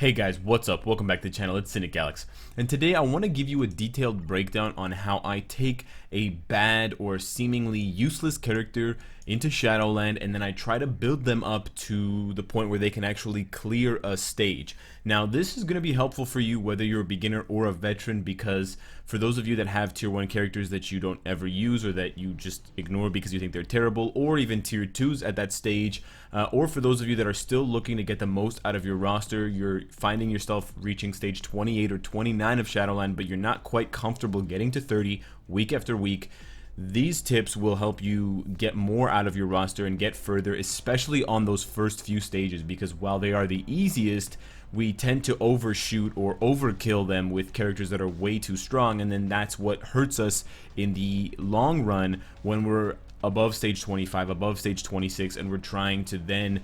Hey guys, what's up? Welcome back to the channel. It's Cynicalex. And today I want to give you a detailed breakdown on how I take a bad or seemingly useless character into Shadowland and then I try to build them up to the point where they can actually clear a stage. Now this is going to be helpful for you whether you're a beginner or a veteran, because for those of you that have tier 1 characters that you don't ever use or that you just ignore because you think they're terrible, or even tier 2s at that stage, or for those of you that are still looking to get the most out of your roster, you're finding yourself reaching stage 28 or 29 of Shadowland but you're not quite comfortable getting to 30 week after week, these tips will help you get more out of your roster and get further, especially on those first few stages, because while they are the easiest, we tend to overshoot or overkill them with characters that are way too strong, and then that's what hurts us in the long run when we're above stage 25, above stage 26, and we're trying to then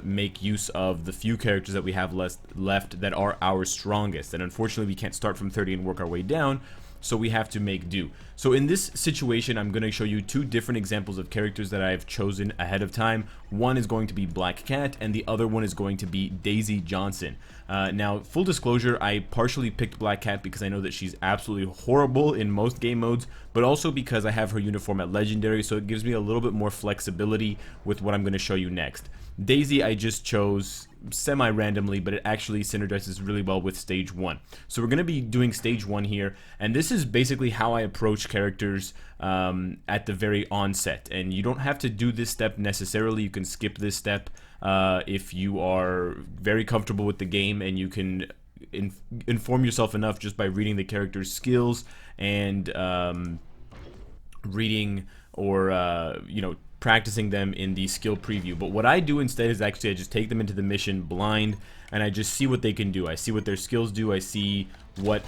make use of the few characters that we have left that are our strongest. And unfortunately we can't start from 30 and work our way down, so we have to make do. So in this situation, I'm going to show you two different examples of characters that I've chosen ahead of time. One is going to be Black Cat, and the other one is going to be Daisy Johnson. Now, full disclosure, I partially picked Black Cat because I know that she's absolutely horrible in most game modes, but also because I have her uniform at Legendary, so it gives me a little bit more flexibility with what I'm going to show you next. Daisy I just chose semi-randomly, but it actually synergizes really well with stage 1. So we're going to be doing stage 1 here, and this is basically how I approach characters at the very onset. And you don't have to do this step necessarily, you can skip this step if you are very comfortable with the game and you can inform yourself enough just by reading the character's skills and reading or practicing them in the skill preview. But what I do instead is actually I just take them into the mission blind and I just see what they can do. I see what their skills do. I see what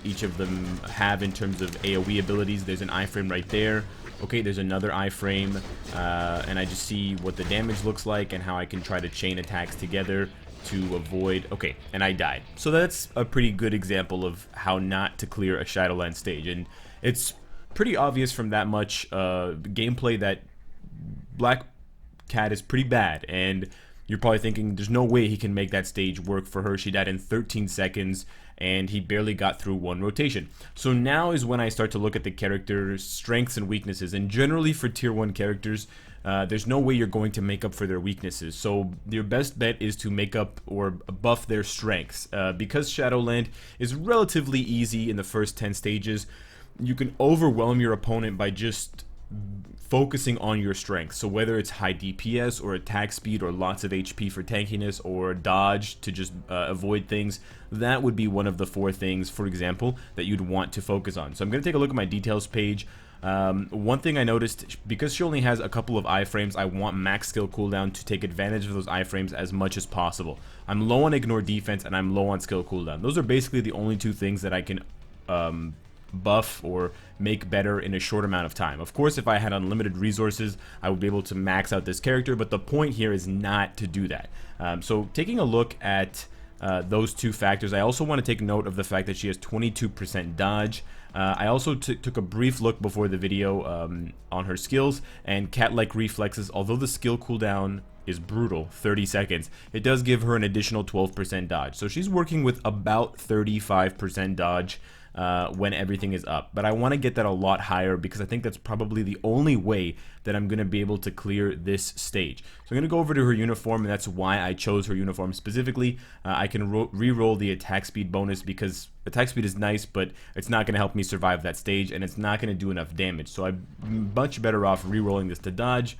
each of them have in terms of AoE abilities. There's an iframe right there. Okay, there's another iframe, and I just see what the damage looks like and how I can try to chain attacks together to avoid. Okay, and I died. So that's a pretty good example of how not to clear a Shadowland stage, and it's pretty obvious from that much gameplay that Black Cat is pretty bad, and you're probably thinking there's no way he can make that stage work for her. She died in 13 seconds and he barely got through one rotation. So now is when I start to look at the character's strengths and weaknesses, and generally for tier 1 characters there's no way you're going to make up for their weaknesses. So your best bet is to make up or buff their strengths. Because Shadowland is relatively easy in the first 10 stages, you can overwhelm your opponent by just focusing on your strengths. So whether it's high DPS or attack speed or lots of HP for tankiness or dodge to just avoid things, that would be one of the 4 things, for example, that you'd want to focus on. So I'm going to take a look at my details page. One thing I noticed, because she only has a couple of iframes, I want max skill cooldown to take advantage of those iframes as much as possible. I'm low on ignore defense and I'm low on skill cooldown. Those are basically the only 2 things that I can buff or make better in a short amount of time. Of course, if I had unlimited resources, I would be able to max out this character, but the point here is not to do that. So taking a look at those 2 factors, I also want to take note of the fact that she has 22% dodge. I also took a brief look before the video on her skills, and cat-like reflexes, although the skill cooldown is brutal, 30 seconds, it does give her an additional 12% dodge. So she's working with about 35% dodge when everything is up, but I want to get that a lot higher because I think that's probably the only way that I'm going to be able to clear this stage. So I'm going to go over to her uniform, and that's why I chose her uniform specifically. I can re-roll the attack speed bonus because attack speed is nice, but it's not going to help me survive that stage, and it's not going to do enough damage. So I'm much better off re-rolling this to dodge.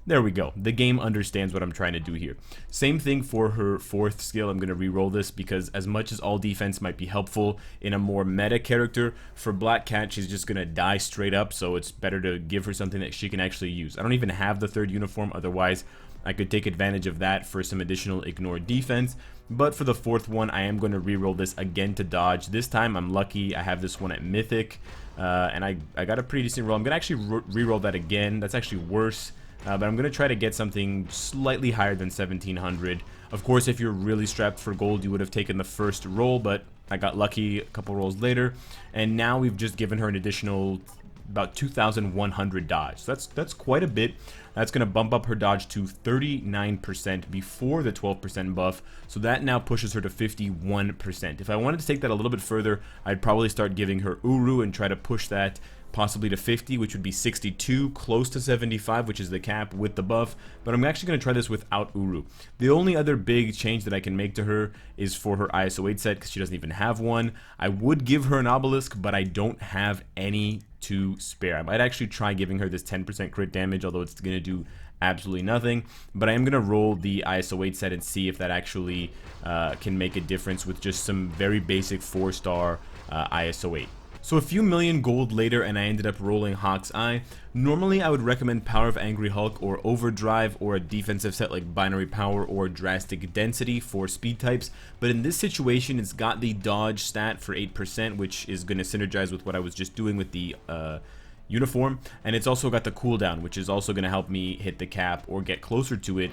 There we go. The game understands what I'm trying to do here. Same thing for her 4th skill. I'm going to re-roll this because as much as all defense might be helpful in a more meta character, for Black Cat she's just going to die straight up, so it's better to give her something that she can actually use. I don't even have the 3rd uniform, otherwise I could take advantage of that for some additional ignore defense. But for the 4th one, I am going to re-roll this again to dodge. This time I'm lucky, I have this one at Mythic, and I got a pretty decent roll. I'm going to actually re-roll that again. That's actually worse. But I'm going to try to get something slightly higher than 1700. Of course, if you're really strapped for gold, you would have taken the first roll, but I got lucky a couple rolls later. And now we've just given her an additional about 2,100 dodge. So that's quite a bit. That's going to bump up her dodge to 39% before the 12% buff. So that now pushes her to 51%. If I wanted to take that a little bit further, I'd probably start giving her Uru and try to push that possibly to 50, which would be 62, close to 75, which is the cap with the buff. But I'm actually going to try this without Uru. The only other big change that I can make to her is for her ISO 8 set, because she doesn't even have one. I would give her an obelisk, but I don't have any to spare. I might actually try giving her this 10% crit damage, although it's going to do absolutely nothing. But I am going to roll the ISO 8 set and see if that actually can make a difference with just some very basic 4-star ISO 8. So a few million gold later, and I ended up rolling Hawk's Eye. Normally I would recommend Power of Angry Hulk or Overdrive or a defensive set like Binary Power or Drastic Density for speed types, but in this situation it's got the dodge stat for 8%, which is going to synergize with what I was just doing with the uniform, and it's also got the cooldown, which is also going to help me hit the cap or get closer to it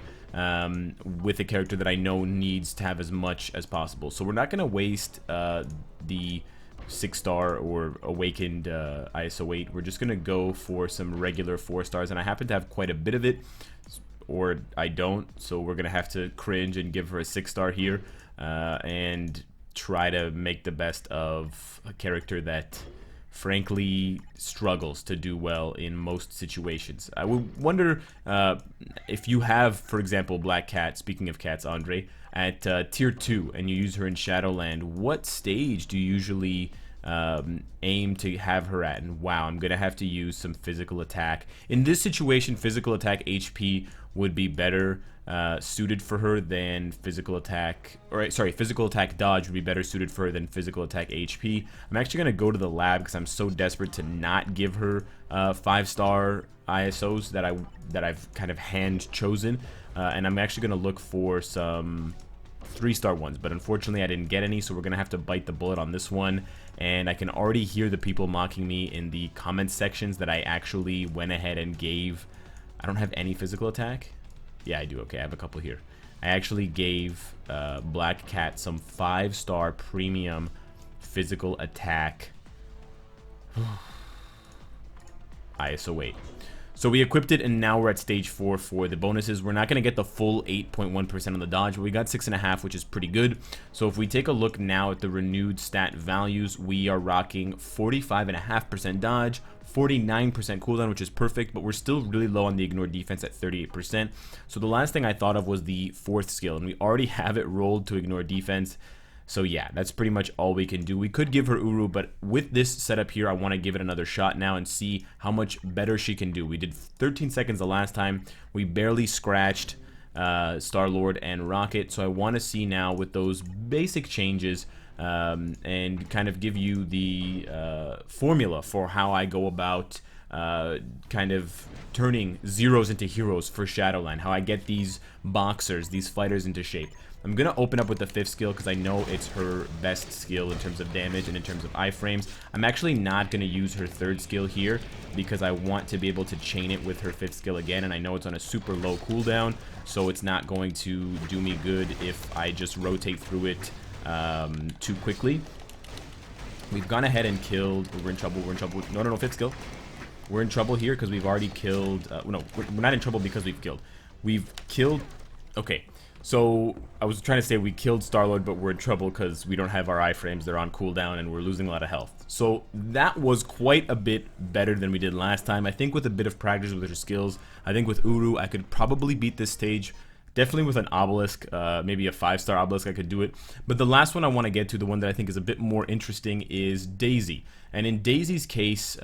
with a character that I know needs to have as much as possible. So we're not going to waste the 6-star or awakened ISO 8. We're just gonna go for some regular 4 stars, and I happen to have quite a bit of it, or I don't, so we're gonna have to cringe and give her a 6-star here and try to make the best of a character that frankly struggles to do well in most situations. I would wonder if you have, for example, Black Cat, speaking of cats, Andre, at tier 2 and you use her in Shadowland, what stage do you usually aim to have her at? And wow, I'm gonna have to use some physical attack. In this situation, physical attack HP would be better suited for her than physical attack, or sorry, physical attack dodge would be better suited for her than physical attack HP. I'm actually gonna go to the lab because I'm so desperate to not give her 5-star ISOs that I've kind of hand chosen, and I'm actually gonna look for some 3-star ones, but unfortunately I didn't get any, so we're gonna have to bite the bullet on this one. And I can already hear the people mocking me in the comment sections that I actually went ahead and gave. I don't have any physical attack. Yeah, I do. Okay, I have a couple here. I actually gave Black Cat some 5-star premium physical attack ISO 8. So we equipped it, and now we're at stage 4 for the bonuses. We're not going to get the full 8.1% on the dodge, but we got 6.5, which is pretty good. So if we take a look now at the renewed stat values, we are rocking 45.5% dodge, 49% cooldown, which is perfect, but we're still really low on the ignore defense at 38%. So the last thing I thought of was the 4th skill, and we already have it rolled to ignore defense. So yeah, that's pretty much all we can do. We could give her Uru, but with this setup here, I want to give it another shot now and see how much better she can do. We did 13 seconds the last time. We barely scratched Star-Lord and Rocket, so I want to see now with those basic changes and kind of give you the formula for how I go about kind of turning zeros into heroes for Shadowland, how I get these boxers, these fighters into shape. I'm going to open up with the 5th skill because I know it's her best skill in terms of damage and in terms of iframes. I'm actually not going to use her 3rd skill here because I want to be able to chain it with her 5th skill again, and I know it's on a super low cooldown, so it's not going to do me good if I just rotate through it too quickly. We've gone ahead and killed... We're in trouble. We're in trouble. No, 5th skill. We're in trouble here because we've already killed... no, we're not in trouble because we've killed. We've killed... Okay. So, I was trying to say we killed Star-Lord, but we're in trouble because we don't have our iframes, they're on cooldown, and we're losing a lot of health. So, that was quite a bit better than we did last time. I think with a bit of practice with her skills, I think with Uru, I could probably beat this stage. Definitely with an obelisk, maybe a 5-star obelisk, I could do it. But the last one I want to get to, the one that I think is a bit more interesting, is Daisy. And in Daisy's case,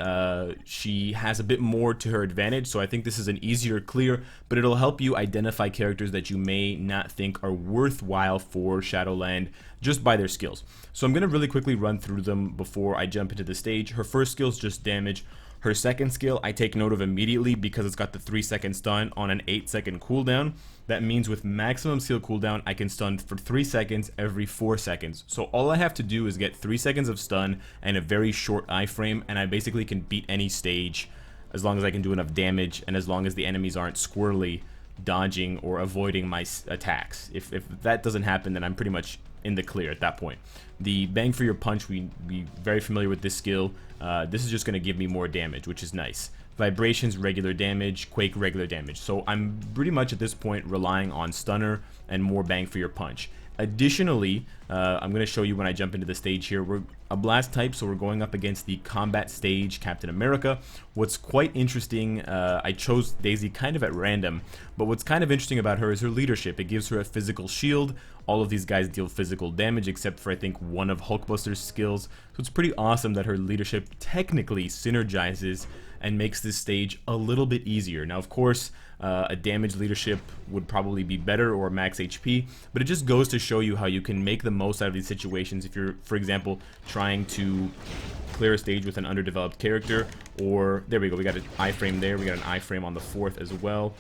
she has a bit more to her advantage, so I think this is an easier clear, but it'll help you identify characters that you may not think are worthwhile for Shadowland just by their skills. So I'm going to really quickly run through them before I jump into the stage. Her first skill is just damage. Her second skill I take note of immediately because it's got the 3-second stun on an 8-second cooldown. That means with maximum skill cooldown, I can stun for 3 seconds every 4 seconds. So all I have to do is get 3 seconds of stun and a very short iframe, and I basically can beat any stage as long as I can do enough damage and as long as the enemies aren't squirrely dodging or avoiding my attacks. If that doesn't happen, then I'm pretty much in the clear at that point. The bang for your punch, we very familiar with this skill. This is just going to give me more damage, which is nice. Vibrations, regular damage. Quake, regular damage. So I'm pretty much at this point relying on stunner and more bang for your punch. Additionally, I'm going to show you when I jump into the stage here. We're a blast type, so we're going up against the combat stage Captain America. What's quite interesting, I chose Daisy kind of at random, but what's kind of interesting about her is her leadership. It gives her a physical shield. All of these guys deal physical damage except for, I think, one of Hulkbuster's skills. So it's pretty awesome that her leadership technically synergizes and makes this stage a little bit easier. Now, of course, a damage leadership would probably be better, or max HP, but it just goes to show you how you can make the most out of these situations if you're, for example, trying to clear a stage with an underdeveloped character. Or, there we go, we got an iframe there, we got an iframe on the 4th as well.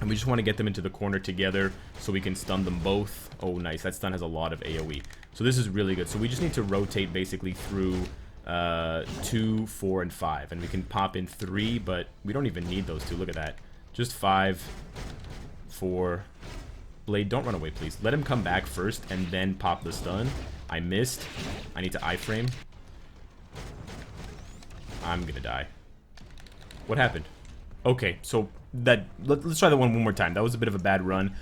And we just want to get them into the corner together so we can stun them both. Oh, nice, that stun has a lot of AoE. So this is really good. So we just need to rotate basically through 2, 4, and 5. And we can pop in 3, but we don't even need those 2. Look at that. Just 5, 4. Blade, don't run away, please. Let him come back first and then pop the stun. I missed. I need to iframe. I'm gonna die. What happened? Okay, so let's try that one more time. That was a bit of a bad run.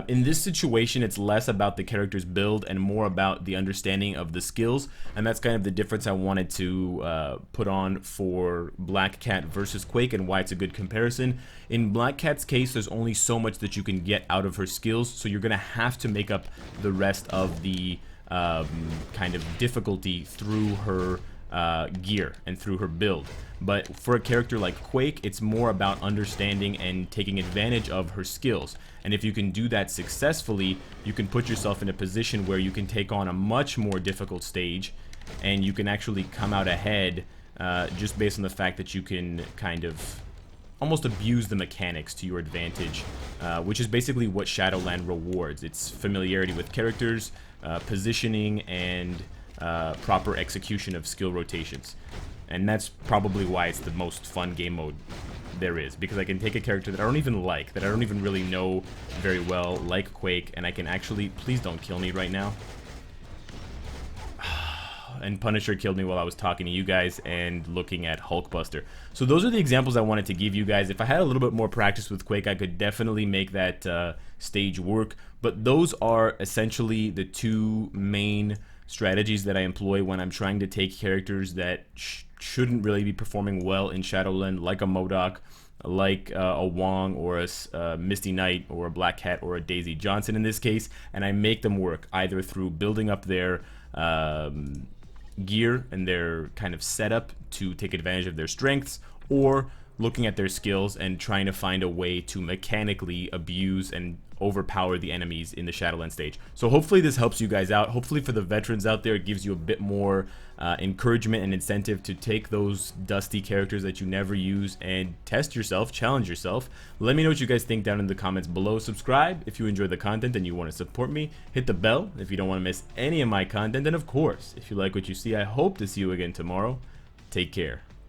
In this situation, it's less about the character's build and more about the understanding of the skills, and that's kind of the difference I wanted to put on for Black Cat versus Quake and why it's a good comparison. In Black Cat's case, there's only so much that you can get out of her skills, so you're going to have to make up the rest of the kind of difficulty through her gear and through her build. But for a character like Quake, it's more about understanding and taking advantage of her skills. And if you can do that successfully, you can put yourself in a position where you can take on a much more difficult stage, and you can actually come out ahead just based on the fact that you can kind of almost abuse the mechanics to your advantage, which is basically what Shadowland rewards. It's familiarity with characters, positioning, and proper execution of skill rotations. And that's probably why it's the most fun game mode there is, because I can take a character that I don't even like, that I don't even really know very well, like Quake, and I can actually, please don't kill me right now. And Punisher killed me while I was talking to you guys and looking at Hulkbuster. So those are the examples I wanted to give you guys. If I had a little bit more practice with Quake, I could definitely make that stage work. But those are essentially the two main strategies that I employ when I'm trying to take characters that shouldn't really be performing well in Shadowland, like a MODOK, like a Wong, or a Misty Knight, or a Black Cat, or a Daisy Johnson in this case, and I make them work either through building up their gear and their kind of setup to take advantage of their strengths, or looking at their skills and trying to find a way to mechanically abuse and overpower the enemies in the Shadowland stage. So hopefully this helps you guys out. Hopefully for the veterans out there, it gives you a bit more encouragement and incentive to take those dusty characters that you never use and test yourself, challenge yourself. Let me know what you guys think down in the comments below. Subscribe if you enjoy the content and you want to support me. Hit the bell if you don't want to miss any of my content. And of course, if you like what you see, I hope to see you again tomorrow. Take care.